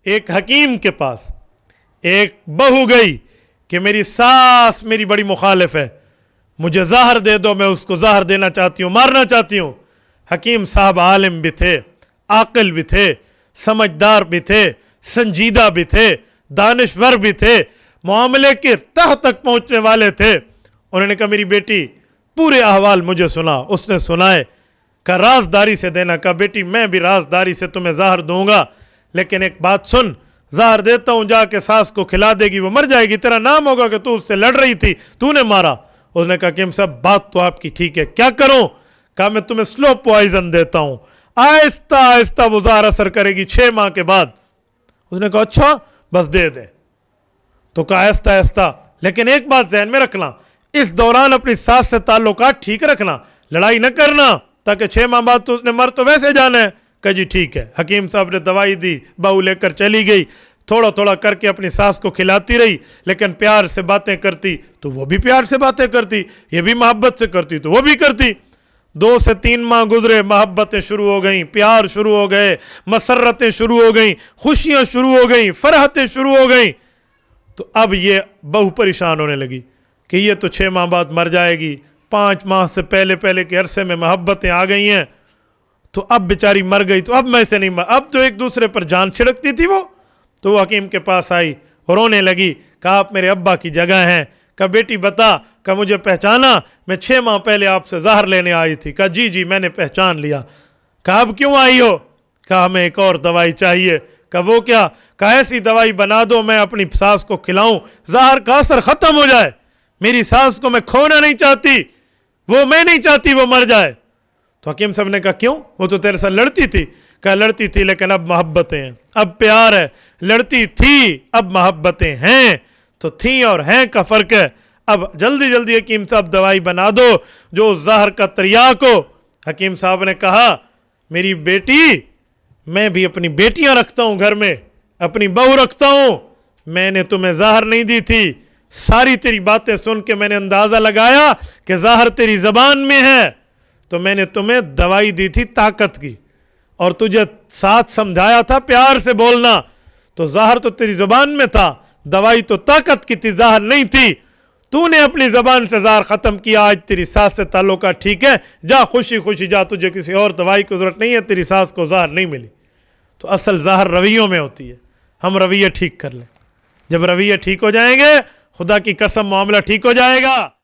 ایک حکیم کے پاس ایک بہو گئی کہ میری ساس میری بڑی مخالف ہے، مجھے زہر دے دو، میں اس کو زہر دینا چاہتی ہوں، مارنا چاہتی ہوں۔ حکیم صاحب عالم بھی تھے، عاقل بھی تھے، سمجھدار بھی تھے، سنجیدہ بھی تھے، دانشور بھی تھے، معاملے کے تہ تک پہنچنے والے تھے۔ انہوں نے کہا میری بیٹی پورے احوال مجھے سنا۔ اس نے سنائے، کہا رازداری سے دینا۔ کہا بیٹی میں بھی رازداری سے تمہیں زہر دوں گا، لیکن ایک بات سن، زہر دیتا ہوں، جا کے ساس کو کھلا دے گی، وہ مر جائے گی، تیرا نام ہوگا کہ تو اس سے لڑ رہی تھی، تو نے مارا۔ اس نے کہا کہ صاحب بات تو آپ کی ٹھیک ہے، کیا کروں؟ کہا میں تمہیں سلو پوائزن دیتا ہوں، آہستہ آہستہ وہ زہر اثر کرے گی 6 ماہ کے بعد۔ اس نے کہا اچھا بس دے دیں۔ تو کہا آہستہ آہستہ، لیکن ایک بات ذہن میں رکھنا، اس دوران اپنی ساس سے تعلقات ٹھیک رکھنا، لڑائی نہ کرنا، تاکہ 6 ماہ بعد تو اس نے مر تو ویسے جانا ہے۔ کہا جی ٹھیک ہے۔ حکیم صاحب نے دوائی دی، بہو لے کر چلی گئی، تھوڑا تھوڑا کر کے اپنی ساس کو کھلاتی رہی، لیکن پیار سے باتیں کرتی تو وہ بھی پیار سے باتیں کرتی، یہ بھی محبت سے کرتی تو وہ بھی کرتی۔ 2 سے 3 ماہ گزرے، محبتیں شروع ہو گئیں، پیار شروع ہو گئے، مسرتیں شروع ہو گئیں، خوشیاں شروع ہو گئیں، فرحتیں شروع ہو گئیں۔ تو اب یہ بہو پریشان ہونے لگی کہ یہ تو 6 ماہ بعد مر جائے گی، 5 ماہ سے پہلے کے عرصے میں محبتیں آ گئی ہیں، تو اب بیچاری مر گئی تو اب میں سے نہیں اب تو ایک دوسرے پر جان چھڑکتی تھی وہ۔ تو وہ حکیم کے پاس آئی، رونے لگی، کہا آپ میرے ابا کی جگہ ہیں۔ کہا بیٹی بتا، کہا مجھے پہچانا؟ میں 6 ماہ پہلے آپ سے زہر لینے آئی تھی۔ کہا جی جی میں نے پہچان لیا۔ کہا اب کیوں آئی ہو؟ کہا ہمیں ایک اور دوائی چاہیے۔ کہا وہ کیا؟ کہا ایسی دوائی بنا دو میں اپنی ساس کو کھلاؤں، زہر کا اثر ختم ہو جائے، میری ساس کو میں کھونا نہیں چاہتی، وہ میں نہیں چاہتی وہ مر جائے۔ تو حکیم صاحب نے کہا کیوں؟ وہ تو تیرے ساتھ لڑتی تھی۔ کہا لڑتی تھی لیکن اب محبتیں ہیں، اب پیار ہے، لڑتی تھی اب محبتیں ہیں، تو تھیں اور ہیں کا فرق ہے۔ اب جلدی جلدی حکیم صاحب دوائی بنا دو جو زہر کا تریاک ہو۔ حکیم صاحب نے کہا میری بیٹی، میں بھی اپنی بیٹیاں رکھتا ہوں گھر میں، اپنی بہو رکھتا ہوں، میں نے تمہیں زہر نہیں دی تھی، ساری تیری باتیں سن کے میں نے اندازہ لگایا کہ زہر تیری زبان میں ہے، تو میں نے تمہیں دوائی دی تھی طاقت کی، اور تجھے ساتھ سمجھایا تھا پیار سے بولنا، تو زہر تو تیری زبان میں تھا، دوائی تو طاقت کی تھی، زہر نہیں تھی۔ تو نے اپنی زبان سے زہر ختم کیا، آج تیری ساس سے تعلقات ٹھیک ہے، جا خوشی خوشی جا، تجھے کسی اور دوائی کی ضرورت نہیں ہے، تیری ساس کو زہر نہیں ملی۔ تو اصل زہر رویوں میں ہوتی ہے، ہم رویہ ٹھیک کر لیں، جب رویہ ٹھیک ہو جائیں گے خدا کی قسم معاملہ ٹھیک ہو جائے گا۔